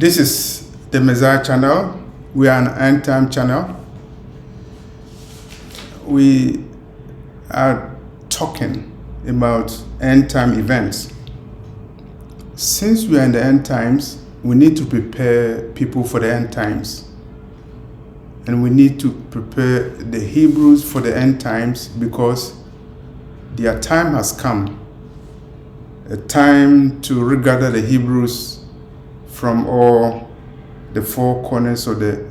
This is the Messiah channel. We are an end time channel. We are talking about end time events. Since we are in the end times, we need to prepare people for the end times. And we need to prepare the Hebrews for the end times because their time has come. A time to regather the Hebrews from all the four corners of the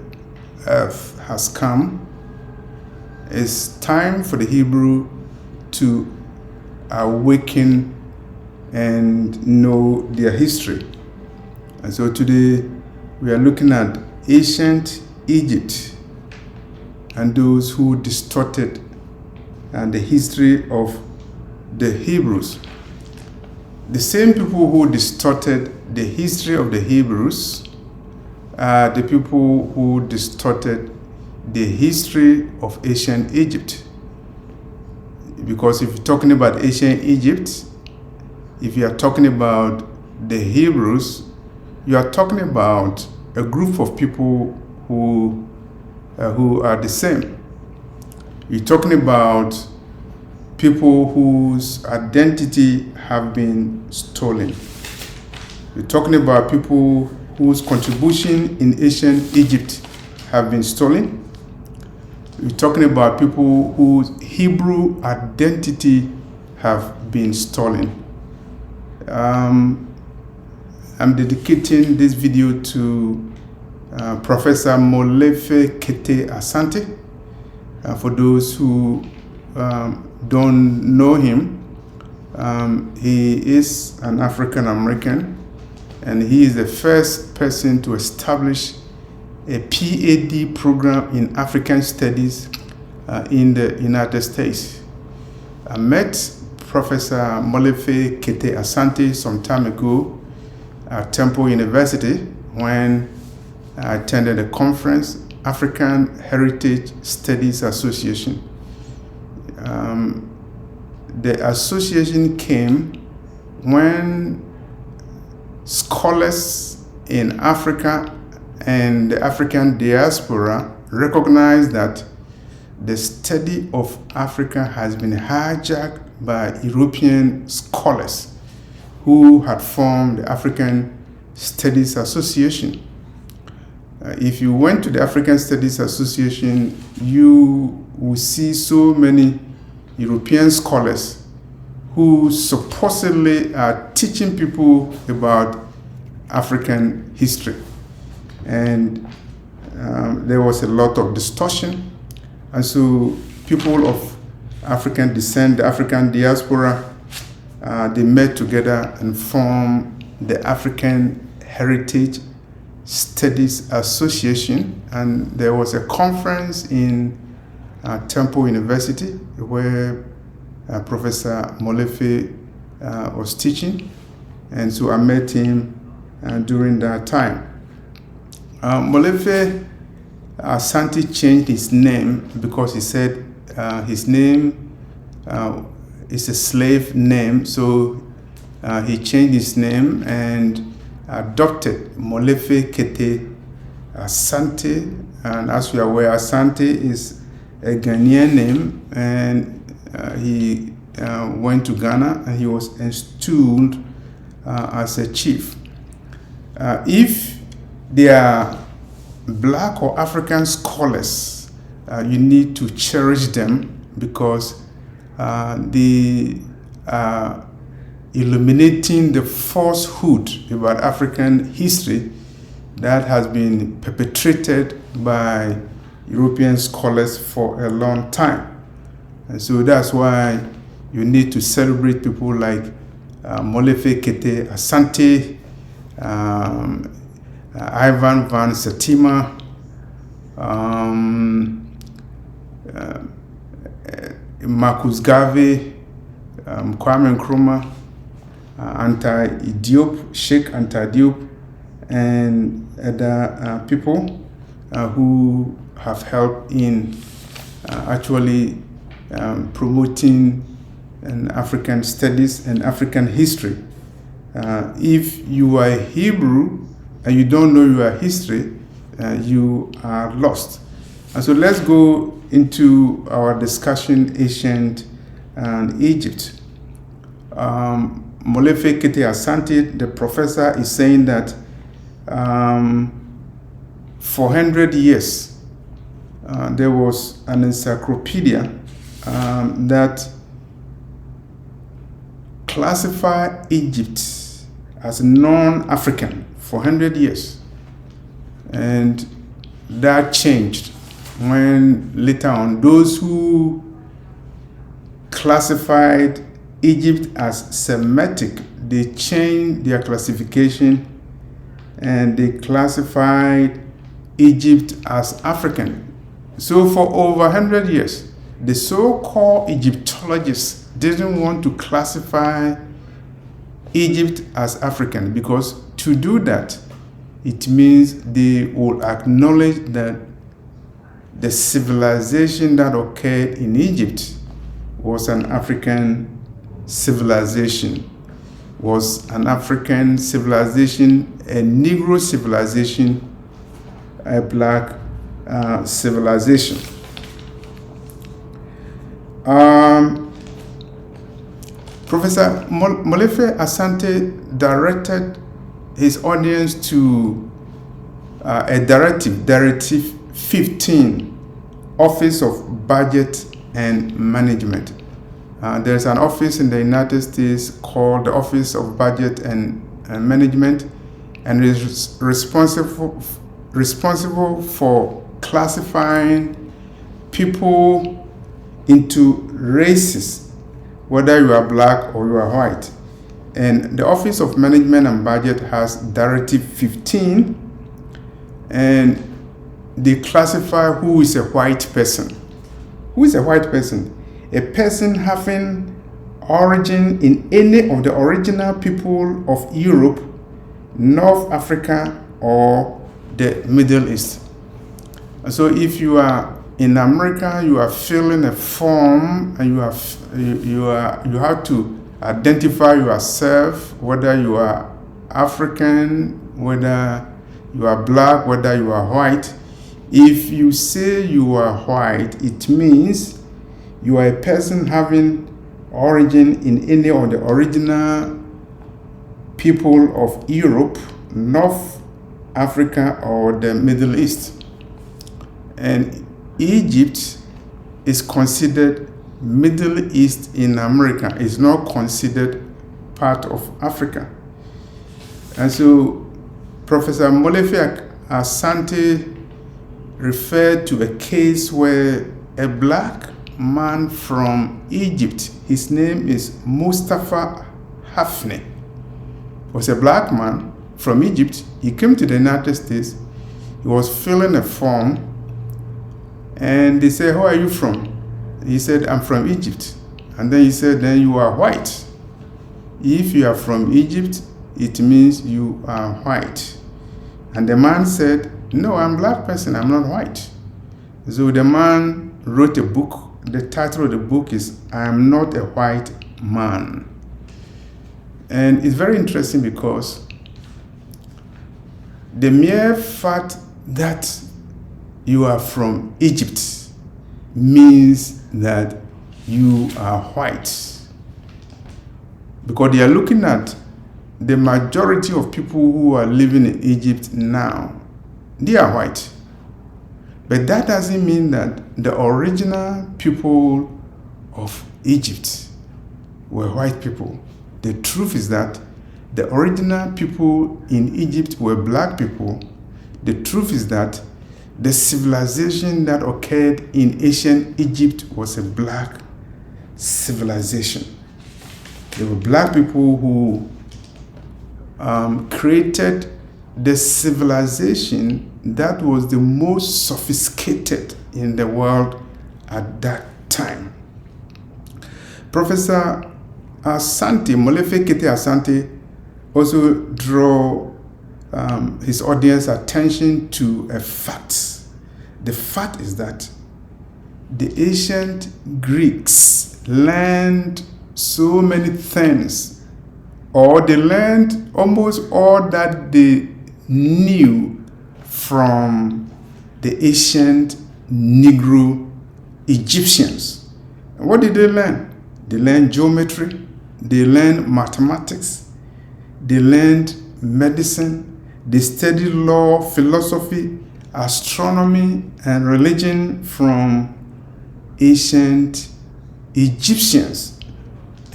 earth has come. It's time for the Hebrew to awaken and know their history. And so today we are looking at ancient Egypt and those who distorted the history of the Hebrews. The same people who distorted the history of the Hebrews are the people who distorted the history of ancient Egypt. Because if you're talking about ancient Egypt, if you are talking about the Hebrews, you are talking about a group of people who are the same. You're talking about people whose identity have been stolen. We're talking about people whose contribution in ancient Egypt have been stolen. We're talking about people whose Hebrew identity have been stolen. I'm dedicating this video to Professor Molefe Kete Asante. For those who don't know him, he is an African American, and he is the first person to establish a PhD program in African Studies in the United States. I met Professor Molefe Kete Asante some time ago at Temple University when I attended a conference, African Heritage Studies Association. The association came when scholars in Africa and the African diaspora recognized that the study of Africa has been hijacked by European scholars who had formed the African Studies Association. If you went to the African Studies Association, you will see so many European scholars who supposedly are teaching people about African history. And there was a lot of distortion. And so people of African descent, the African diaspora, they met together and formed the African Heritage Studies Association. And there was a conference in Temple University where Professor Molefe was teaching. And so I met him during that time. Molefe Asante changed his name because he said his name is a slave name, so he changed his name and adopted Molefe Kete Asante. And as we are aware, Asante is a Ghanaian name, and he went to Ghana and he was installed as a chief. If they are black or African scholars, you need to cherish them because they are illuminating the falsehood about African history that has been perpetrated by European scholars for a long time. And so that's why you need to celebrate people like Molefe Kete Asante, Ivan van Sertima, Marcus Garvey, Kwame Nkrumah, Anta-Diop, Sheikh Anta-Diop, and other people who have helped in actually promoting African studies and African history. If you are a Hebrew, and you don't know your history, you are lost. And so let's go into our discussion, ancient and Egypt. Molefe Kete Asante, the professor, is saying that for 100 years, there was an encyclopedia that classified Egypt as non-African for 100 years. And that changed when later on those who classified Egypt as Semitic, they changed their classification and they classified Egypt as African. So for over 100 years, the so-called Egyptologists didn't want to classify Egypt as African, because to do that, it means they will acknowledge that the civilization that occurred in Egypt was an African civilization, a Negro civilization, a black civilization. Professor Molefe Asante directed his audience to a Directive 15, Office of Budget and Management. There's an office in the United States called the Office of Budget and Management, and it is responsible for classifying people into races, whether you are black or you are white. And the Office of Management and Budget has Directive 15, and they classify who is a white person. Who is a white person? A person having origin in any of the original people of Europe, North Africa, or the Middle East. So if you are in America, you are filling a form, and you have to identify yourself, whether you are African, whether you are black, whether you are white. If you say you are white, it means you are a person having origin in any of the original people of Europe, North Africa, or the Middle East. And Egypt is considered Middle East in America. It's not considered part of Africa. And so Professor Molefe Asante referred to a case where a black man from Egypt, his name is Mustafa Hafne, was a black man from Egypt. He came to the United States. He was filling a form, and they said, "Who are you from?" He said, "I'm from Egypt." And then he said, "Then you are white. If you are from Egypt, it means you are white." And the man said, "No, I'm a black person, I'm not white." So the man wrote a book. The title of the book is "I Am Not a White Man." And it's very interesting because the mere fact that you are from Egypt means that you are white. Because they are looking at the majority of people who are living in Egypt now, they are white. But that doesn't mean that the original people of Egypt were white people. The truth is that the original people in Egypt were black people. The truth is that the civilization that occurred in ancient Egypt was a black civilization. There were black people who created the civilization that was the most sophisticated in the world at that time. Professor Asante, Molefe Kete Asante, also draw his audience attention to a fact. The fact is that the ancient Greeks learned so many things, or they learned almost all that they knew from the ancient Negro Egyptians. And what did they learn? They learned geometry, they learned mathematics, they learned medicine, they studied law, philosophy, astronomy, and religion from ancient Egyptians.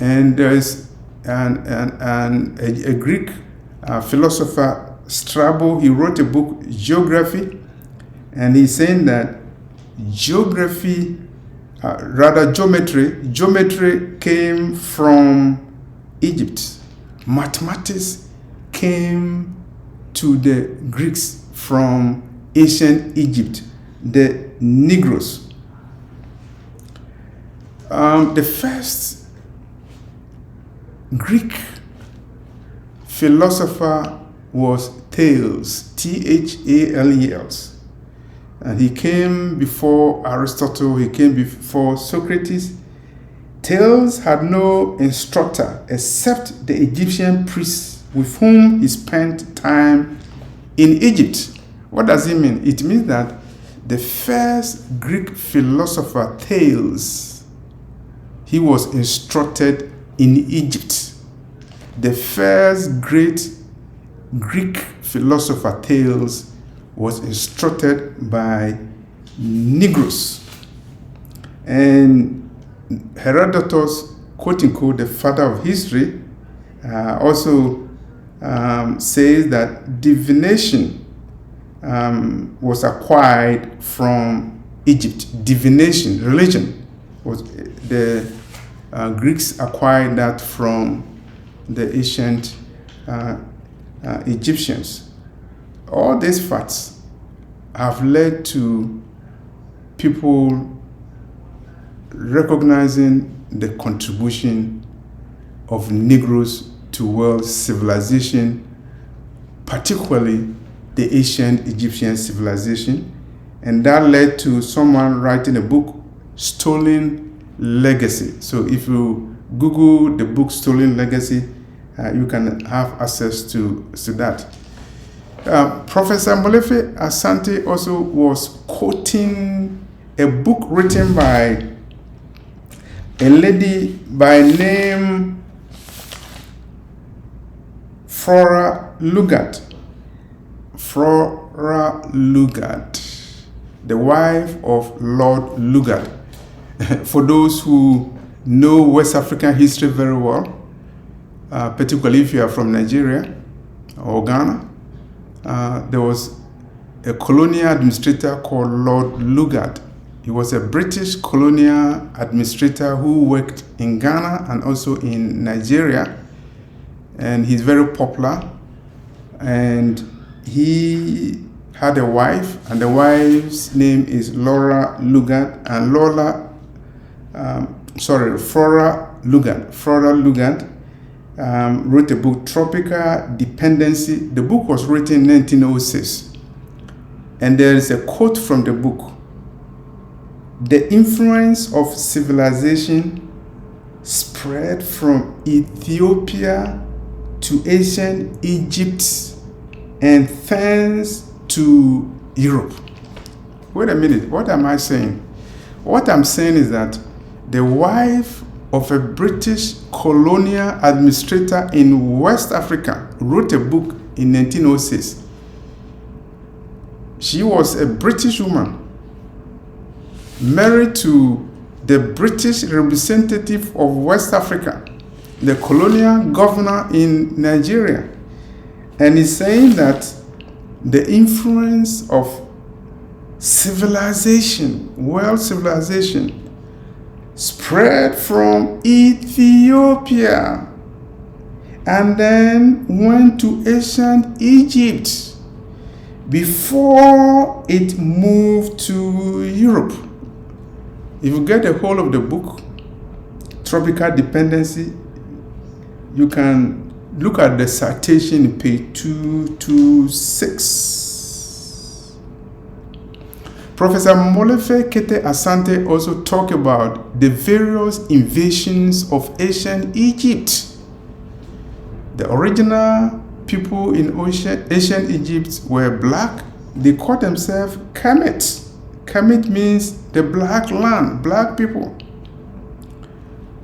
And there's a Greek philosopher, Strabo. He wrote a book, Geography, and he's saying that geometry came from Egypt. Mathematics came to the Greeks from ancient Egypt, the Negroes. The first Greek philosopher was Thales, Thales. And he came before Aristotle, he came before Socrates. Thales had no instructor except the Egyptian priests with whom he spent time in Egypt. What does it mean? It means that the first Greek philosopher, Thales, he was instructed in Egypt. The first great Greek philosopher, Thales, was instructed by Negroes. And Herodotus, quote unquote, the father of history, also says that divination was acquired from Egypt. Divination, religion, was the Greeks acquired that from the ancient Egyptians. All these facts have led to people recognizing the contribution of Negroes to world civilization, particularly the ancient Egyptian civilization. And that led to someone writing a book, Stolen Legacy. So if you Google the book Stolen Legacy, you can have access to that. Professor Molefe Asante also was quoting a book written by a lady by name Flora Lugard. Flora Lugard, the wife of Lord Lugard. For those who know West African history very well, particularly if you are from Nigeria or Ghana, there was a colonial administrator called Lord Lugard. He was a British colonial administrator who worked in Ghana and also in Nigeria, and he's very popular. And he had a wife, and the wife's name is Flora Lugard, and Flora Lugard wrote a book, Tropical Dependency. The book was written in 1906, and there is a quote from the book: "The influence of civilization spread from Ethiopia to ancient Egypt and thence to Europe." Wait a minute, what am I saying? What I'm saying is that the wife of a British colonial administrator in West Africa wrote a book in 1906. She was a British woman married to the British representative of West Africa, the colonial governor in Nigeria, and is saying that the influence of civilization, world civilization, spread from Ethiopia and then went to ancient Egypt before it moved to Europe. If you get a hold of the book, Tropical Dependency, you can look at the citation in page 226. Professor Molefe Kete Asante also talked about the various invasions of ancient Egypt. The original people in ancient Egypt were black, they called themselves Kemet. Kemet means the black land, black people.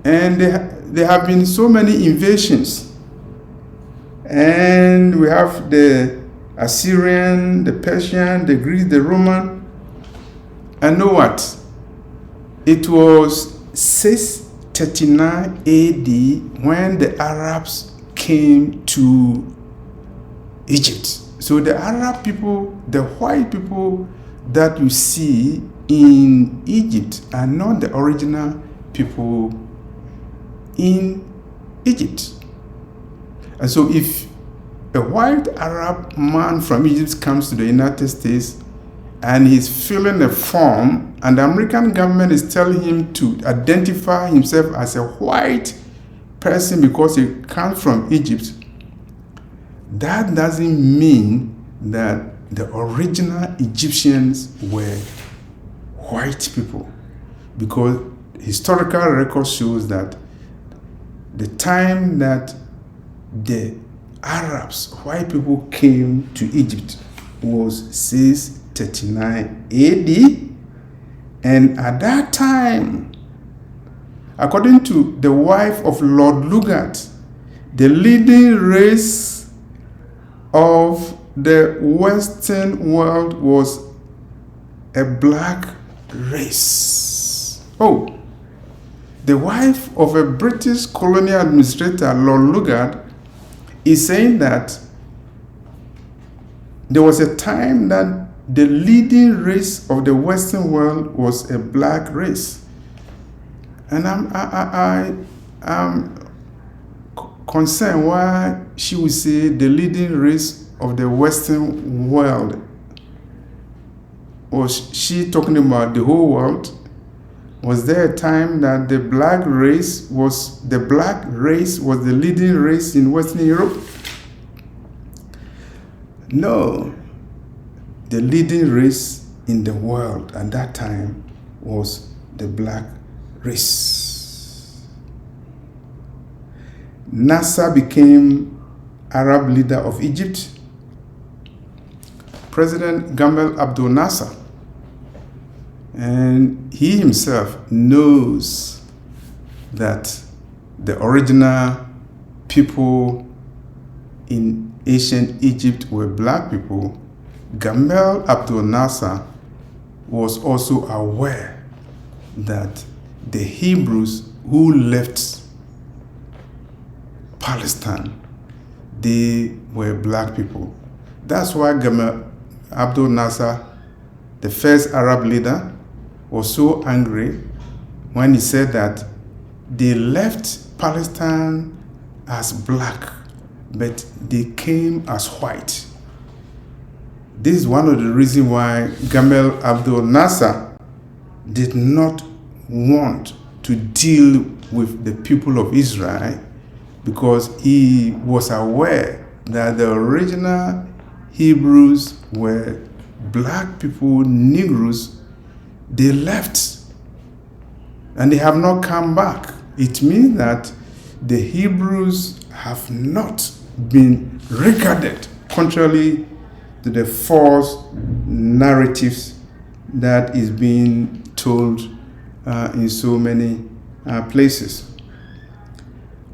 And there have been so many invasions. And we have the Assyrian, the Persian, the Greek, the Roman. And know what? It was 639 AD when the Arabs came to Egypt. So the Arab people, the white people that you see in Egypt are not the original people in Egypt. And so if a white Arab man from Egypt comes to the United States and he's filling a form and the American government is telling him to identify himself as a white person because he comes from Egypt, that doesn't mean that the original Egyptians were white people, because historical record shows that the time that the Arabs, white people, came to Egypt was 639 AD. And at that time, according to the wife of Lord Lugard, the leading race of the Western world was a black race. Oh, the wife of a British colonial administrator, Lord Lugard, is saying that there was a time that the leading race of the Western world was a black race. And I'm concerned why she would say the leading race of the Western world. Was she talking about the whole world? Was there a time that the black race was the leading race in Western Europe? No. The leading race in the world at that time was the black race. Nasser became Arab leader of Egypt. President Gamal Abdel Nasser. And he himself knows that the original people in ancient Egypt were black people. Gamal Abdel Nasser was also aware that the Hebrews who left Palestine, they were black people. That's why Gamal Abdel Nasser, the first Arab leader, was so angry when he said that they left Palestine as black, but they came as white. This is one of the reasons why Gamal Abdel Nasser did not want to deal with the people of Israel, because he was aware that the original Hebrews were black people, Negroes. They left and they have not come back. It means that the Hebrews have not been regarded, contrary to the false narratives that is being told in so many places.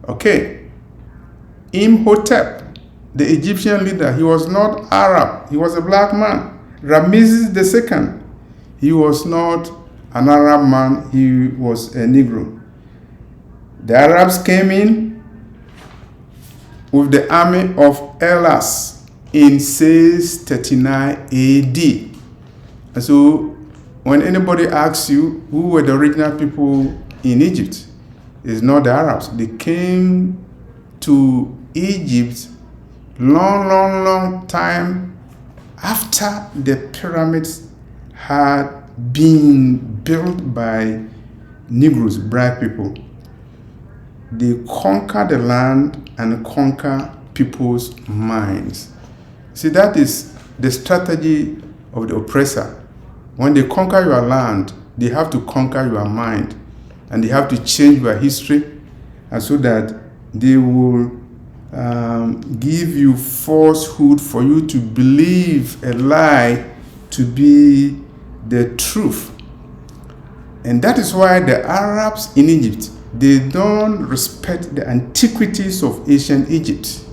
Okay, Imhotep, the Egyptian leader, he was not Arab, he was a black man. Ramesses II, he was not an Arab man, he was a Negro. The Arabs came in with the army of Elas in 639 AD. And so when anybody asks you who were the original people in Egypt, it's not the Arabs. They came to Egypt long time after the pyramids had been built by Negroes, black people. They conquer the land and conquer people's minds. See, that is the strategy of the oppressor. When they conquer your land, they have to conquer your mind, and they have to change your history, and so that they will give you falsehood for you to believe a lie to be the truth. And that is why the Arabs in Egypt, they don't respect the antiquities of ancient Egypt,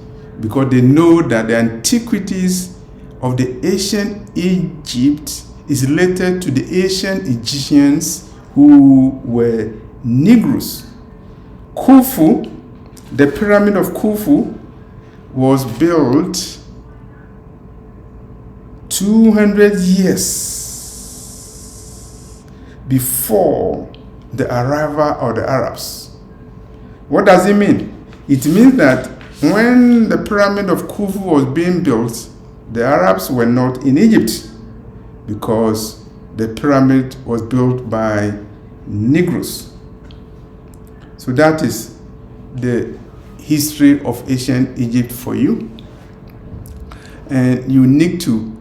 because they know that the antiquities of the ancient Egypt is related to the ancient Egyptians who were Negroes. Khufu, the pyramid of Khufu, was built 200 years before the arrival of the Arabs. What does it mean? It means that when the pyramid of Khufu was being built, the Arabs were not in Egypt, because the pyramid was built by Negroes. So that is the history of ancient Egypt for you. And you need to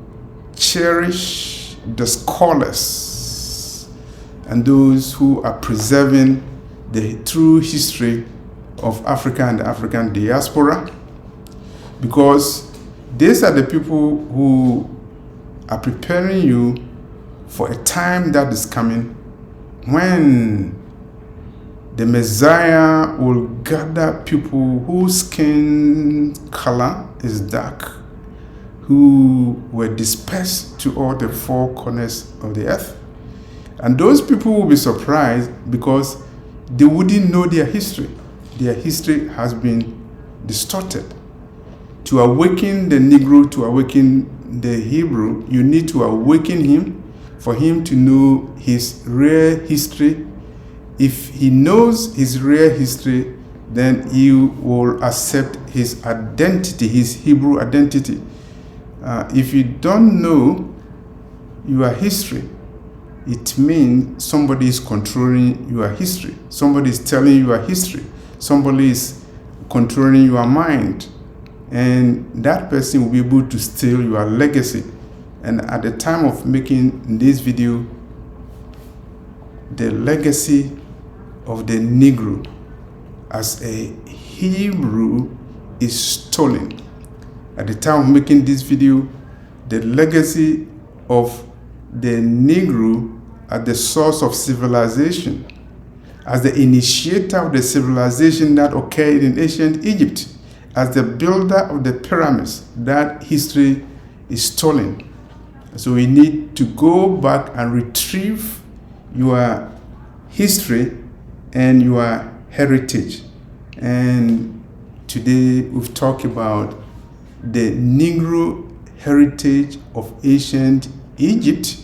cherish the scholars and those who are preserving the true history of Africa and the African diaspora, because these are the people who are preparing you for a time that is coming when the Messiah will gather people whose skin color is dark, who were dispersed to all the four corners of the earth. And those people will be surprised because they wouldn't know their history. Their history has been distorted. To awaken the Negro, to awaken the Hebrew, you need to awaken him for him to know his real history. If he knows his real history, then he will accept his identity, his Hebrew identity. If you don't know your history, it means somebody is controlling your history. Somebody is telling you your history. Somebody is controlling your mind. And that person will be able to steal your legacy. And at the time of making this video, the legacy of the Negro as a Hebrew is stolen. At the time of making this video, the legacy of the Negro as the source of civilization, as the initiator of the civilization that occurred in ancient Egypt, as the builder of the pyramids, that history is stolen. So we need to go back and retrieve your history and your heritage. And today we've talked about the Negro heritage of ancient Egypt.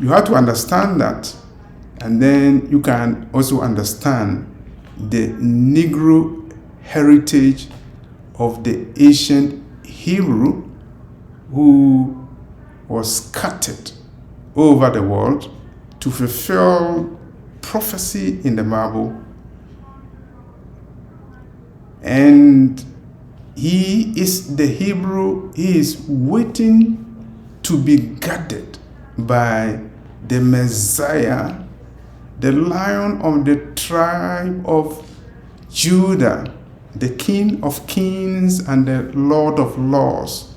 You have to understand that, and then you can also understand the Negro heritage of the ancient Hebrew who was scattered over the world to fulfill prophecy in the Bible. And he is the Hebrew, he is waiting to be gathered by the Messiah, the Lion of the tribe of Judah, the King of kings and the Lord of lords.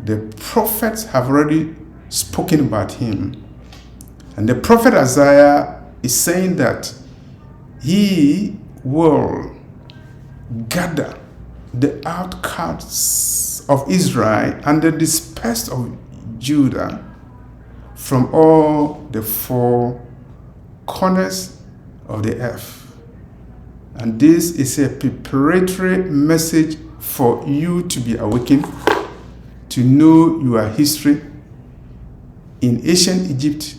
The prophets have already spoken about him. And the prophet Isaiah is saying that he will gather the outcasts of Israel and the dispersed of Judah from all the four corners of the earth. And this is a preparatory message for you to be awakened, to know your history in ancient Egypt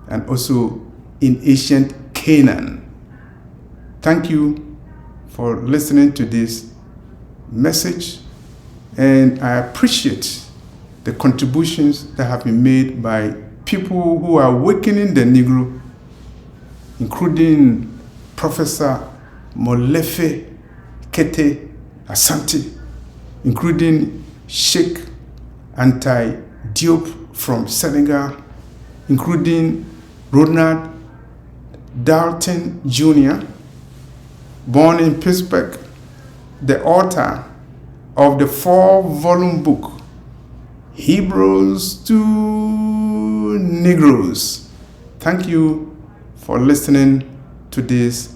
and also in ancient Canaan. Thank you for listening to this message, and I appreciate the contributions that have been made by people who are awakening the Negro, including Professor Molefe Kete Asante, including Sheikh Anta Diop from Senegal, including Ronald Dalton Jr., born in Pittsburgh, the author of the 4-volume book, Hebrews to Negroes. Thank you for listening to this